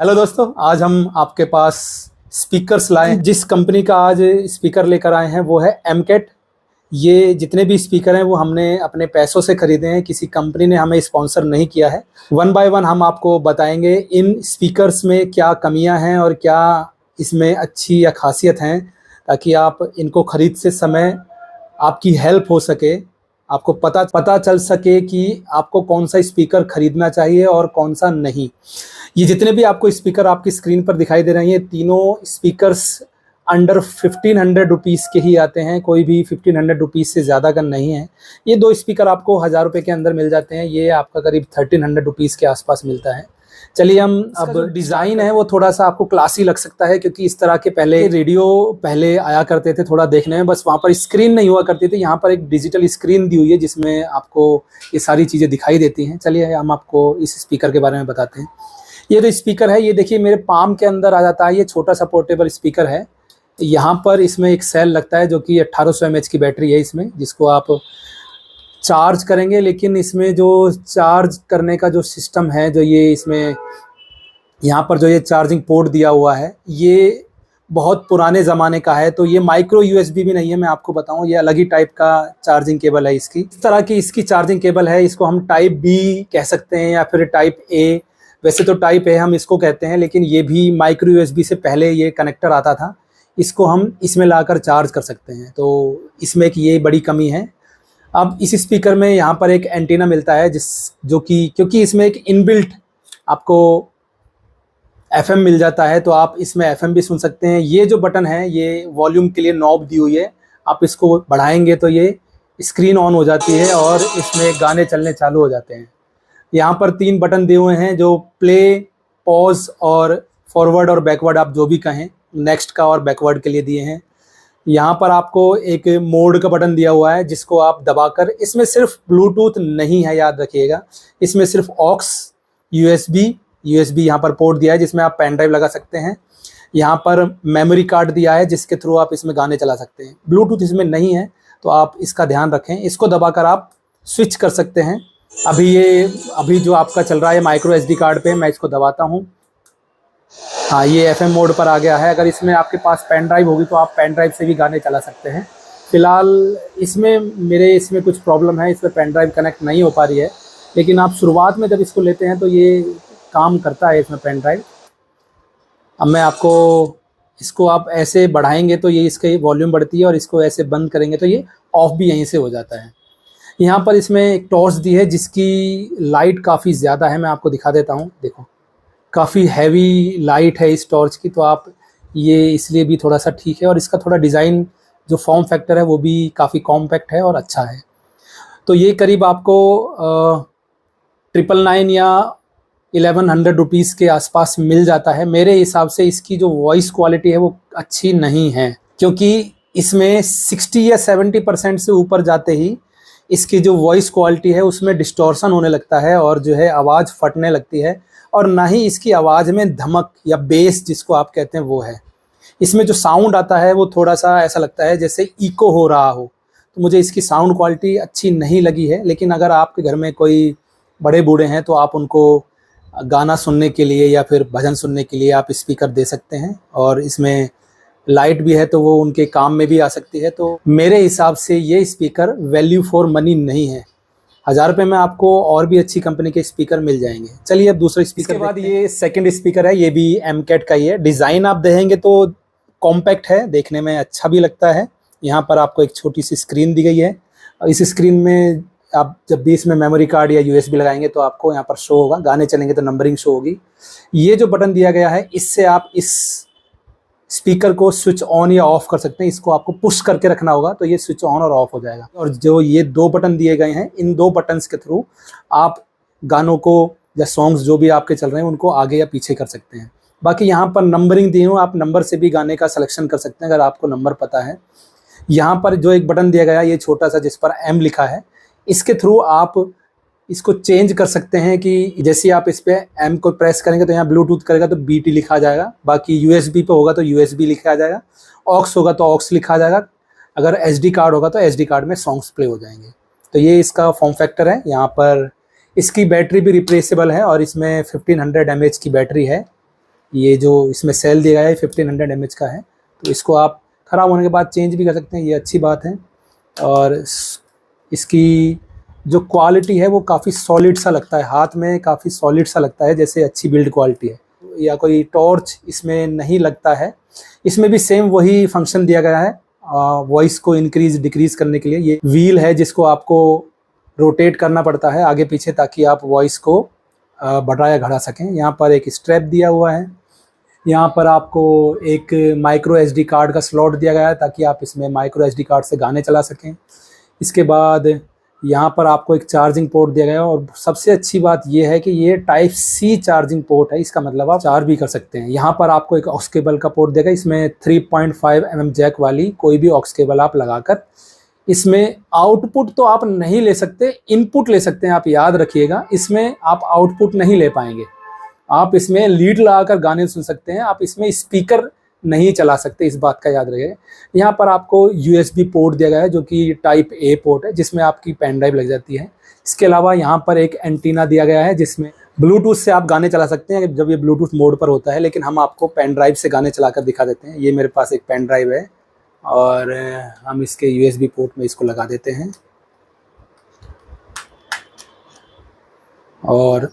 Hello दोस्तों, आज हम आपके पास स्पीकर्स लाए हैं। जिस कंपनी का आज स्पीकर लेकर आए हैं वो है एमकेट। ये जितने भी स्पीकर हैं वो हमने अपने पैसों से खरीदे हैं, किसी कंपनी ने हमें स्पॉन्सर नहीं किया है। वन बाय वन हम आपको बताएंगे इन स्पीकर्स में क्या कमियां हैं और क्या इसमें अच्छी या खासियत हैं, ताकि आप इनको खरीद से समय आपकी हेल्प हो सके, आपको पता चल सके कि आपको कौन सा स्पीकर खरीदना चाहिए और कौन सा नहीं। ये जितने भी आपको स्पीकर आपकी स्क्रीन पर दिखाई दे रहे हैं, तीनों स्पीकर्स अंडर 1500 रुपीज़ के ही आते हैं। कोई भी 1500 रुपीज़ से ज़्यादा का नहीं है। ये दो स्पीकर आपको 1000 रुपये के अंदर मिल जाते हैं। ये आपका करीब 1300 रुपीज़ के आसपास मिलता है। चलिए हम अब डिज़ाइन है वो थोड़ा सा आपको क्लासी लग सकता है, क्योंकि इस तरह के पहले रेडियो पहले आया करते थे थोड़ा देखने में, बस वहाँ पर स्क्रीन नहीं हुआ करती थी। यहाँ पर एक डिजिटल स्क्रीन दी हुई है जिसमें आपको ये सारी चीज़ें दिखाई देती हैं। चलिए हम आपको इस स्पीकर के बारे में बताते हैं। ये जो स्पीकर है ये देखिए मेरे पाम के अंदर आ जाता है। ये छोटा सा पोर्टेबल स्पीकर है। यहाँ पर इसमें एक सेल लगता है जो कि 1800 mAh की बैटरी है इसमें, जिसको आप चार्ज करेंगे। लेकिन इसमें जो चार्ज करने का जो सिस्टम है, जो ये इसमें यहाँ पर जो ये चार्जिंग पोर्ट दिया हुआ है, ये बहुत पुराने ज़माने का है। तो ये माइक्रो यूएसबी भी नहीं है, मैं आपको बताऊँ, ये अलग ही टाइप का चार्जिंग केबल है इसकी। इस तरह की इसकी चार्जिंग केबल है। इसको हम टाइप बी कह सकते हैं या फिर टाइप ए। वैसे तो टाइप ए हम इसको कहते हैं, लेकिन ये भी माइक्रो यूएसबी से पहले ये कनेक्टर आता था। इसको हम इसमें लाकर चार्ज कर सकते हैं। तो इसमें एक ये बड़ी कमी है। अब इस स्पीकर में यहाँ पर एक एंटीना मिलता है क्योंकि इसमें एक इनबिल्ट आपको एफएम मिल जाता है, तो आप इसमें एफएम भी सुन सकते हैं। ये जो बटन है ये वॉल्यूम के लिए नॉब दी हुई है। आप इसको बढ़ाएंगे तो ये स्क्रीन ऑन हो जाती है और इसमें गाने चलने चालू हो जाते हैं। यहाँ पर 3 बटन दिए हुए हैं, जो प्ले, पॉज और फॉरवर्ड और बैकवर्ड आप जो भी कहें, नेक्स्ट का और बैकवर्ड के लिए दिए हैं। यहाँ पर आपको एक मोड का बटन दिया हुआ है जिसको आप दबाकर, इसमें सिर्फ ब्लूटूथ नहीं है, याद रखिएगा। इसमें सिर्फ ऑक्स, यूएसबी यहाँ पर पोर्ट दिया है जिसमें आप पेन ड्राइव लगा सकते हैं। यहाँ पर मेमोरी कार्ड दिया है जिसके थ्रू आप इसमें गाने चला सकते हैं। ब्लूटूथ इसमें नहीं है, तो आप इसका ध्यान रखें। इसको दबाकर आप स्विच कर सकते हैं। अभी जो आपका चल रहा है माइक्रो एसडी कार्ड पे, मैं इसको दबाता हूँ। हाँ, ये एफएम मोड पर आ गया है। अगर इसमें आपके पास पेन ड्राइव होगी तो आप पेन ड्राइव से भी गाने चला सकते हैं। फ़िलहाल इसमें कुछ प्रॉब्लम है, इसमें पेन ड्राइव कनेक्ट नहीं हो पा रही है। लेकिन आप शुरुआत में जब इसको लेते हैं तो ये काम करता है इसमें पेन ड्राइव। अब मैं आपको इसको आप ऐसे बढ़ाएंगे तो ये इसकी वॉल्यूम बढ़ती है, और इसको ऐसे बंद करेंगे तो ये ऑफ भी यहीं से हो जाता है। यहाँ पर इसमें एक टॉर्च दी है जिसकी लाइट काफ़ी ज़्यादा है। मैं आपको दिखा देता हूँ, देखो काफ़ी हैवी लाइट है इस टॉर्च की। तो आप ये इसलिए भी थोड़ा सा ठीक है, और इसका थोड़ा डिज़ाइन जो फॉर्म फैक्टर है वो भी काफ़ी कॉम्पैक्ट है और अच्छा है। तो ये करीब आपको 999 या 1100 रुपीज़ के आसपास मिल जाता है। मेरे हिसाब से इसकी जो वॉइस क्वालिटी है वो अच्छी नहीं है, क्योंकि इसमें 60 या 70% से ऊपर जाते ही इसकी जो वॉइस क्वालिटी है उसमें डिस्टॉर्शन होने लगता है और जो है आवाज़ फटने लगती है। और ना ही इसकी आवाज़ में धमक या बेस जिसको आप कहते हैं वो है। इसमें जो साउंड आता है वो थोड़ा सा ऐसा लगता है जैसे इको हो रहा हो। तो मुझे इसकी साउंड क्वालिटी अच्छी नहीं लगी है। लेकिन अगर आपके घर में कोई बड़े बूढ़े हैं तो आप उनको गाना सुनने के लिए या फिर भजन सुनने के लिए आप स्पीकर दे सकते हैं, और इसमें लाइट भी है तो वो उनके काम में भी आ सकती है। तो मेरे हिसाब से ये स्पीकर वैल्यू फॉर मनी नहीं है। 1000 रुपये में आपको और भी अच्छी कंपनी के स्पीकर मिल जाएंगे। चलिए अब दूसरे स्पीकर के बाद ये सेकंड स्पीकर है। ये भी एमकेट का ही है। डिज़ाइन आप देखेंगे तो कॉम्पैक्ट है, देखने में अच्छा भी लगता है। यहाँ पर आपको एक छोटी सी स्क्रीन दी गई है, और इस स्क्रीन में आप जब भी इसमें मेमोरी कार्ड या यूएसबी लगाएंगे तो आपको यहाँ पर शो होगा, गाने चलेंगे तो नंबरिंग शो होगी। ये जो बटन दिया गया है इससे आप इस स्पीकर को स्विच ऑन या ऑफ कर सकते हैं। इसको आपको पुश करके रखना होगा तो ये स्विच ऑन और ऑफ हो जाएगा। और जो ये 2 बटन दिए गए हैं, इन 2 बटन्स के थ्रू आप गानों को या सॉन्ग्स जो भी आपके चल रहे हैं उनको आगे या पीछे कर सकते हैं। बाकी यहाँ पर नंबरिंग दी हूँ, आप नंबर से भी गाने का सिलेक्शन कर सकते हैं अगर आपको नंबर पता है। यहाँ पर जो एक बटन दिया गया है ये छोटा सा जिस पर एम लिखा है, इसके थ्रू आप इसको चेंज कर सकते हैं कि जैसे आप इस पे एम को प्रेस करेंगे तो यहाँ ब्लूटूथ करेगा तो बीटी लिखा जाएगा, बाकी यूएसबी पे होगा तो यूएसबी लिखा जाएगा, ऑक्स होगा तो ऑक्स लिखा जाएगा, अगर एसडी कार्ड होगा तो एसडी कार्ड में सॉन्ग्स प्ले हो जाएंगे। तो ये इसका फॉर्म फैक्टर है। यहाँ पर इसकी बैटरी भी रिप्लेसेबल है और इसमें 1500 mAh की बैटरी है। ये जो इसमें सेल दिया गया है 1500 mAh का है, तो इसको आप ख़राब होने के बाद चेंज भी कर सकते हैं, ये अच्छी बात है। और इसकी जो क्वालिटी है वो काफ़ी सॉलिड सा लगता है, हाथ में काफ़ी सॉलिड सा लगता है, जैसे अच्छी बिल्ड क्वालिटी है। या कोई टॉर्च इसमें नहीं लगता है। इसमें भी सेम वही फंक्शन दिया गया है वॉइस को इंक्रीज डिक्रीज करने के लिए। ये व्हील है जिसको आपको रोटेट करना पड़ता है आगे पीछे, ताकि आप वॉइस को बढ़ा या घटा सकें। यहाँ पर एक स्ट्रैप दिया हुआ है, यहाँ पर आपको एक माइक्रो SD कार्ड का स्लॉट दिया गया है ताकि आप इसमें माइक्रो SD कार्ड से गाने चला सकें। इसके बाद यहाँ पर आपको एक चार्जिंग पोर्ट दिया गया है, और सबसे अच्छी बात यह है कि ये टाइप C चार्जिंग पोर्ट है, इसका मतलब आप चार्ज भी कर सकते हैं। यहाँ पर आपको एक ऑक्स केबल का पोर्ट देगा, इसमें 3.5 mm जैक वाली कोई भी ऑक्स केबल आप लगाकर इसमें आउटपुट तो आप नहीं ले सकते, इनपुट ले सकते हैं। आप याद रखिएगा, इसमें आप आउटपुट नहीं ले पाएंगे। आप इसमें लीड लगाकर गाने सुन सकते हैं, आप इसमें स्पीकर नहीं चला सकते, इस बात का याद रखिएगा। यहाँ पर आपको USB पोर्ट दिया गया है जो कि टाइप A पोर्ट है, जिसमें आपकी पेन ड्राइव लग जाती है। इसके अलावा यहाँ पर एक एंटीना दिया गया है जिसमें ब्लूटूथ से आप गाने चला सकते हैं जब ये ब्लूटूथ मोड पर होता है, लेकिन हम आपको पेन ड्राइव से गाने चलाकर दिखा देते हैं। ये मेरे पास एक पेन ड्राइव है और हम इसके USB पोर्ट में इसको लगा देते हैं, और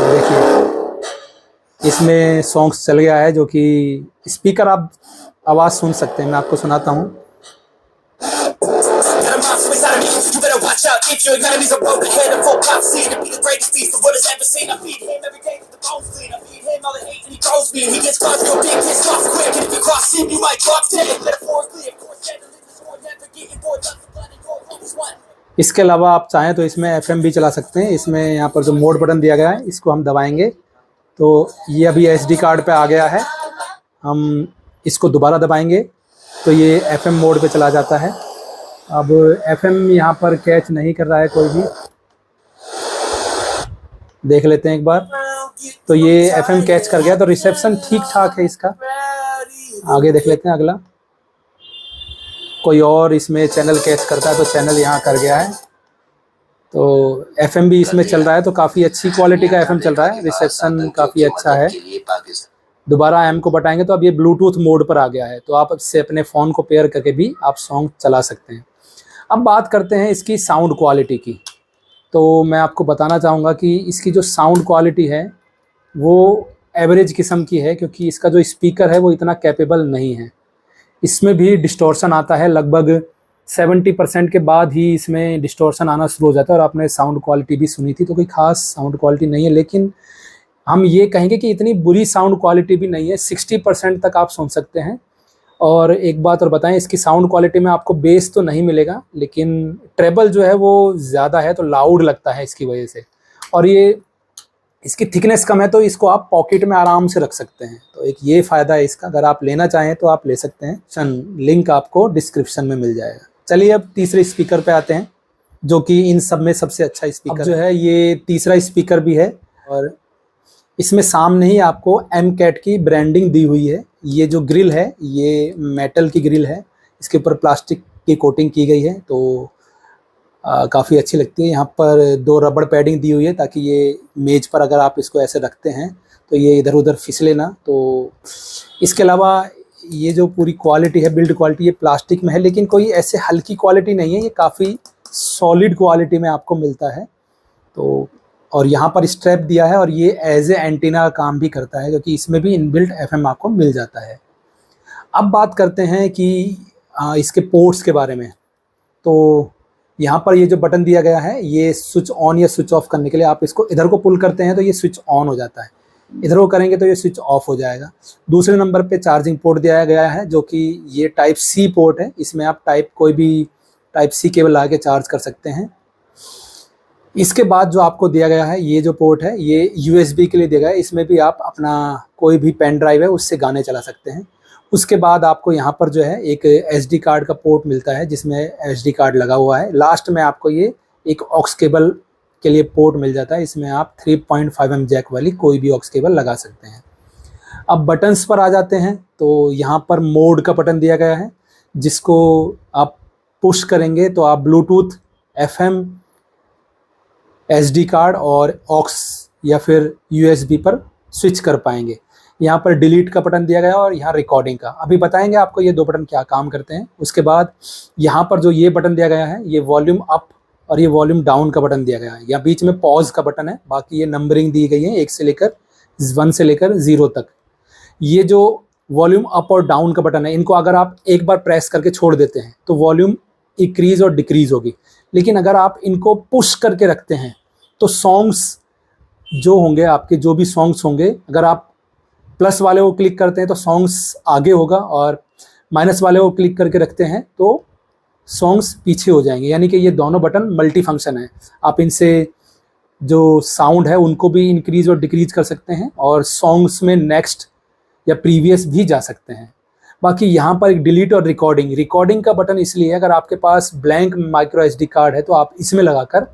देखिए इसमें सॉन्ग्स चल गया है, जो कि स्पीकर आप आवाज़ सुन सकते हैं। मैं आपको सुनाता हूँ। इसके अलावा आप चाहें तो इसमें FM भी चला सकते हैं। इसमें यहाँ पर जो मोड बटन दिया गया है, इसको हम दबाएंगे तो ये अभी SD कार्ड पे आ गया है। हम इसको दोबारा दबाएंगे तो ये FM मोड पे चला जाता है। अब FM यहाँ पर कैच नहीं कर रहा है कोई भी, देख लेते हैं एक बार। तो ये FM कैच कर गया, तो रिसेप्शन ठीक ठाक है इसका। आगे देख लेते हैं अगला। कोई और इसमें चैनल कैच करता है तो चैनल यहाँ कर गया है। तो FM भी इसमें चल रहा है, तो काफ़ी अच्छी क्वालिटी का FM चल रहा है, रिसेप्शन काफ़ी अच्छा है। दोबारा M को बटाएंगे तो अब ये ब्लूटूथ मोड पर आ गया है, तो आप इससे अपने फ़ोन को पेयर करके भी आप सॉन्ग चला सकते हैं। अब बात करते हैं इसकी साउंड क्वालिटी की। तो मैं आपको बताना चाहूँगा कि इसकी जो साउंड क्वालिटी है वो एवरेज किस्म की है, क्योंकि इसका जो स्पीकर है वो इतना कैपेबल नहीं है। इसमें भी डिस्टॉर्शन आता है, लगभग 70% के बाद ही इसमें डिस्टॉर्शन आना शुरू हो जाता है। और आपने साउंड क्वालिटी भी सुनी थी, तो कोई ख़ास साउंड क्वालिटी नहीं है, लेकिन हम ये कहेंगे कि इतनी बुरी साउंड क्वालिटी भी नहीं है। 60% तक आप सुन सकते हैं। और एक बात और बताएं, इसकी साउंड क्वालिटी में आपको बेस तो नहीं मिलेगा, लेकिन ट्रेबल जो है वो ज़्यादा है, तो लाउड लगता है इसकी वजह से। और ये इसकी थिकनेस कम है, तो इसको आप पॉकेट में आराम से रख सकते हैं। तो एक ये फ़ायदा है इसका। अगर आप लेना चाहें तो आप ले सकते हैं, लिंक आपको डिस्क्रिप्शन में मिल जाएगा। चलिए अब तीसरे स्पीकर पे आते हैं, जो कि इन सब में सबसे अच्छा स्पीकर जो है। ये तीसरा स्पीकर भी है, और इसमें सामने ही आपको MCAT की ब्रांडिंग दी हुई है। ये जो ग्रिल है ये मेटल की ग्रिल है, इसके ऊपर प्लास्टिक की कोटिंग की गई है, तो काफ़ी अच्छी लगती है। यहाँ पर 2 रबड़ पैडिंग दी हुई है, ताकि ये मेज पर अगर आप इसको ऐसे रखते हैं तो ये इधर उधर फिसले ना। तो इसके अलावा ये जो पूरी क्वालिटी है, बिल्ड क्वालिटी, ये प्लास्टिक में है, लेकिन कोई ऐसे हल्की क्वालिटी नहीं है, ये काफ़ी सॉलिड क्वालिटी में आपको मिलता है। तो और यहाँ पर स्ट्रैप दिया है, और ये एज ए एंटीना का काम भी करता है, क्योंकि इसमें भी इनबिल्ट FM आपको मिल जाता है। अब बात करते हैं कि इसके पोर्ट्स के बारे में। तो यहाँ पर ये जो बटन दिया गया है, ये स्विच ऑन या स्विच ऑफ करने के लिए। आप इसको इधर को पुल करते हैं तो ये स्विच ऑन हो जाता है, इधर को करेंगे तो ये स्विच ऑफ हो जाएगा। दूसरे नंबर पे चार्जिंग पोर्ट दिया गया है, जो कि ये टाइप C पोर्ट है। इसमें आप कोई भी टाइप C केबल लगा के चार्ज कर सकते हैं। इसके बाद जो आपको दिया गया है, ये जो पोर्ट है ये USB के लिए दिया गया है। इसमें भी आप अपना कोई भी पेन ड्राइव है उससे गाने चला सकते हैं। उसके बाद आपको यहाँ पर जो है एक SD कार्ड का पोर्ट मिलता है, जिसमें SD कार्ड लगा हुआ है। लास्ट में आपको ये एक ऑक्स केबल के लिए पोर्ट मिल जाता है, इसमें आप 3.5 mm जैक वाली कोई भी ऑक्स केबल लगा सकते हैं। अब बटन्स पर आ जाते हैं, तो यहाँ पर मोड का बटन दिया गया है, जिसको आप पुश करेंगे तो आप ब्लूटूथ, FM, SD कार्ड और ऑक्स या फिर USB पर स्विच कर पाएंगे। यहाँ पर डिलीट का बटन दिया गया है और यहाँ रिकॉर्डिंग का। अभी बताएंगे आपको ये दो बटन क्या काम करते हैं। उसके बाद यहाँ पर जो ये बटन दिया गया है, ये वॉल्यूम अप और ये वॉल्यूम डाउन का बटन दिया गया है। यहाँ बीच में पॉज का बटन है, बाकी ये नंबरिंग दी गई है 1 से लेकर 0 तक। ये जो वॉल्यूम अप और डाउन का बटन है, इनको अगर आप एक बार प्रेस करके छोड़ देते हैं तो वॉल्यूम इंक्रीज और डिक्रीज होगी। लेकिन अगर आप इनको पुश करके रखते हैं तो सॉन्ग्स जो होंगे, आपके जो भी सॉन्ग्स होंगे, अगर आप प्लस वाले को क्लिक करते हैं तो सॉन्ग्स आगे होगा और माइनस वाले को क्लिक करके रखते हैं तो सॉन्ग्स पीछे हो जाएंगे। यानी कि ये दोनों बटन मल्टी फंक्शन है। आप इनसे जो साउंड है उनको भी इंक्रीज और डिक्रीज कर सकते हैं और सॉन्ग्स में नेक्स्ट या प्रीवियस भी जा सकते हैं। बाकी यहाँ पर एक डिलीट और रिकॉर्डिंग का बटन इसलिए है, अगर आपके पास ब्लैंक माइक्रो SD कार्ड है तो आप इसमें लगाकर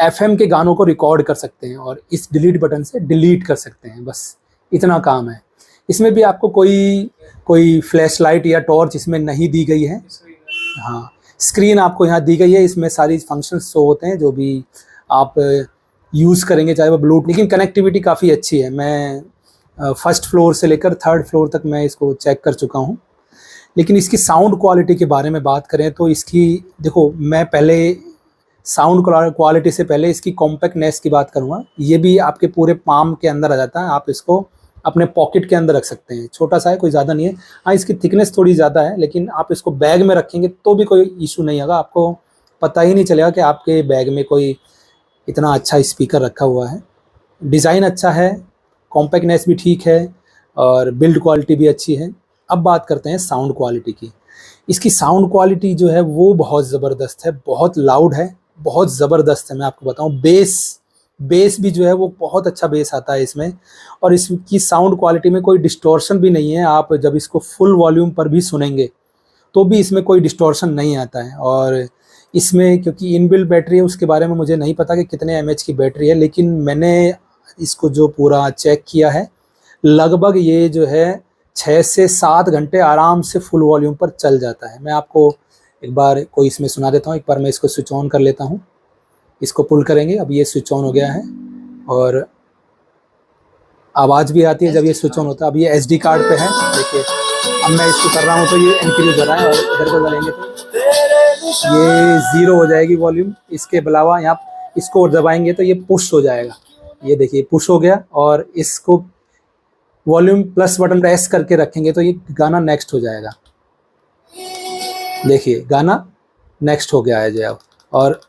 FM के गानों को रिकॉर्ड कर सकते हैं और इस डिलीट बटन से डिलीट कर सकते हैं। बस इतना काम है। इसमें भी आपको कोई फ्लैश लाइट या टॉर्च इसमें नहीं दी गई है। हाँ, स्क्रीन आपको यहाँ दी गई है, इसमें सारी फंक्शंस शो होते हैं जो भी आप यूज़ करेंगे, चाहे वो ब्लूटूथ। लेकिन कनेक्टिविटी काफ़ी अच्छी है। मैं फर्स्ट फ्लोर से लेकर 3rd फ्लोर तक मैं इसको चेक कर चुका हूँ। लेकिन इसकी साउंड क्वालिटी के बारे में बात करें तो इसकी, देखो, मैं पहले साउंड क्वालिटी से पहले इसकी कॉम्पैक्टनेस की बात करूँगा। ये भी आपके पूरे पाम के अंदर आ जाता है। आप इसको अपने पॉकेट के अंदर रख सकते हैं। छोटा सा है, कोई ज़्यादा नहीं है। हाँ, इसकी थिकनेस थोड़ी ज़्यादा है, लेकिन आप इसको बैग में रखेंगे तो भी कोई इशू नहीं होगा। आपको पता ही नहीं चलेगा कि आपके बैग में कोई इतना अच्छा स्पीकर रखा हुआ है। डिज़ाइन अच्छा है, कॉम्पैक्टनेस भी ठीक है और बिल्ड क्वालिटी भी अच्छी है। अब बात करते हैं साउंड क्वालिटी की। इसकी साउंड क्वालिटी जो है वो बहुत ज़बरदस्त है, बहुत लाउड है, बहुत ज़बरदस्त है। मैं आपको बताऊँ, बेस भी जो है वो बहुत अच्छा बेस आता है इसमें। और इसकी साउंड क्वालिटी में कोई डिस्टॉर्शन भी नहीं है। आप जब इसको फुल वॉल्यूम पर भी सुनेंगे तो भी इसमें कोई डिस्टॉर्शन नहीं आता है। और इसमें क्योंकि इनबिल्ट बैटरी है, उसके बारे में मुझे नहीं पता कि कितने mAh की बैटरी है, लेकिन मैंने इसको जो पूरा चेक किया है, लगभग ये जो है 6 से 7 घंटे आराम से फुल वॉल्यूम पर चल जाता है। मैं आपको एक बार कोई इसमें सुना देता हूँ। एक बार मैं इसको स्विच ऑन कर लेता हूँ। इसको पुल करेंगे, अब ये स्विच ऑन हो गया है और आवाज़ भी आती है जब ये स्विच ऑन होता है। अब ये SD कार्ड पे है, देखिए। अब मैं इसको कर रहा हूँ तो ये इंक्रीज हो रहा है और इधर को डालेंगे तो ये 0 हो जाएगी वॉल्यूम। इसके अलावा यहाँ इसको दबाएंगे तो ये पुश हो जाएगा। ये देखिए पुश हो गया। और इसको वॉल्यूम प्लस बटन प्रेस करके रखेंगे तो ये गाना नेक्स्ट हो जाएगा। देखिए गाना नेक्स्ट हो गया है जो अब। और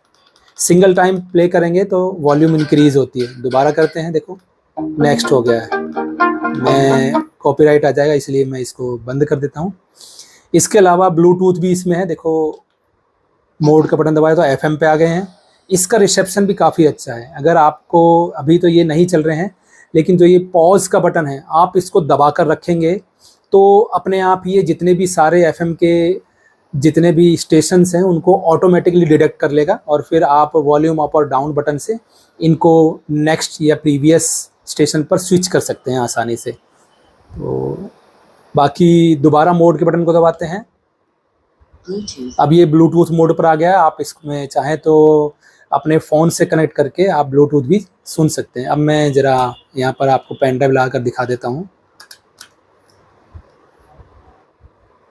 सिंगल टाइम प्ले करेंगे तो वॉल्यूम इंक्रीज होती है। दोबारा करते हैं, देखो नेक्स्ट हो गया है। मैं कॉपीराइट आ जाएगा इसलिए मैं इसको बंद कर देता हूँ। इसके अलावा ब्लूटूथ भी इसमें है, देखो मोड का बटन दबाया तो FM पे आ गए हैं। इसका रिसेप्शन भी काफ़ी अच्छा है। अगर आपको अभी तो ये नहीं चल रहे हैं, लेकिन जो ये पॉज का बटन है आप इसको दबा कर रखेंगे तो अपने आप ये जितने भी सारे FM के जितने भी स्टेशंस हैं उनको ऑटोमेटिकली डिटेक्ट कर लेगा और फिर आप वॉल्यूम अप और डाउन बटन से इनको नेक्स्ट या प्रीवियस स्टेशन पर स्विच कर सकते हैं आसानी से। तो बाकी दोबारा मोड के बटन को दबाते हैं। अब ये ब्लूटूथ मोड पर आ गया है। आप इसमें चाहें तो अपने फ़ोन से कनेक्ट करके आप ब्लूटूथ भी सुन सकते हैं। अब मैं ज़रा यहाँ पर आपको पेन ड्राइव ला कर दिखा देता हूँ।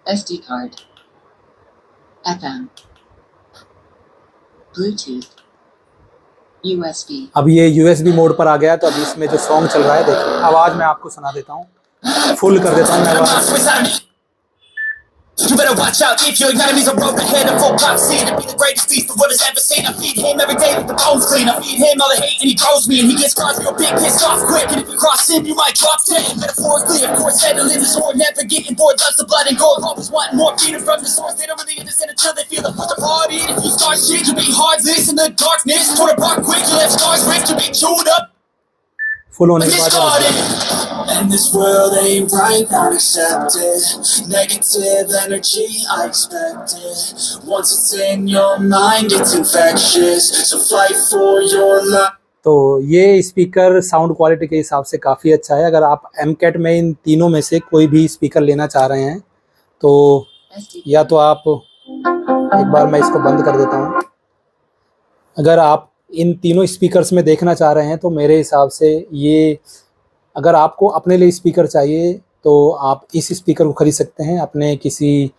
SD card, FM, Bluetooth, USB। अब ये USB मोड पर आ गया है। तो अब इसमें जो सॉन्ग चल रहा है, देखिए आवाज़ मैं आपको सुना देता हूँ, फुल कर देता हूँ मैं आवाज़। You better watch out if your enemies are road ahead of full pop scene and be the greatest beast the world has ever seen. I feed him every day with the bones clean. I feed him all the hate and he grows me and he gets cars real big, pissed off quick. And if you cross him, you might drop 10. Metaphorically, of course, settling the sword, never getting bored, loves the blood and gold. Always wanting more, freedom from the source. They don't really understand until they feel the party. And if you start shit, you'll be heartless in the darkness. Torn apart quick, you'll have scars ripped, you'll be chewed up. Full होने के बाद And this world ain't right, not accepted. Negative energy, I expect it. Once it's in your mind, it's infectious. So fight for your life. तो ये speaker sound quality के हिसाब से काफ़ी अच्छा है। अगर आप MCAT में इन तीनों में से कोई भी स्पीकर लेना चाह रहे हैं तो या तो आप, एक बार मैं इसको बंद कर देता हूँ। अगर आप इन तीनों स्पीकर्स में देखना चाह रहे हैं तो मेरे हिसाब से ये, अगर आपको अपने लिए स्पीकर चाहिए तो आप इस स्पीकर को ख़रीद सकते हैं। अपने किसी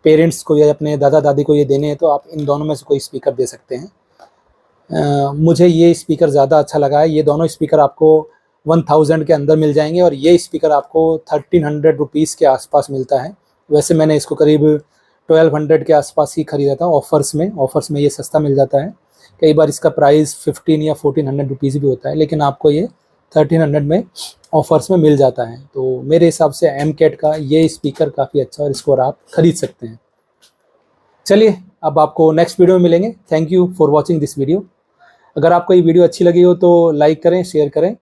पेरेंट्स को या अपने दादा दादी को ये देने हैं तो आप इन दोनों में से कोई स्पीकर दे सकते हैं। मुझे ये स्पीकर ज़्यादा अच्छा लगा है। ये दोनों स्पीकर आपको 1000 के अंदर मिल जाएंगे और ये स्पीकर आपको 1300 रुपीज़ के आसपास मिलता है। वैसे मैंने इसको करीब 1200 के आसपास ही ख़रीदा था ऑफ़र्स में ये सस्ता मिल जाता है। कई बार इसका प्राइस 15 या 1400 रुपीज़ भी होता है, लेकिन आपको ये 1300 में ऑफ़र्स में मिल जाता है। तो मेरे हिसाब से MCAT का ये स्पीकर काफ़ी अच्छा और इसको आप ख़रीद सकते हैं। चलिए अब आपको नेक्स्ट वीडियो में मिलेंगे। Thank you for watching this video. अगर आपको ये वीडियो अच्छी लगी हो तो लाइक करें, शेयर करें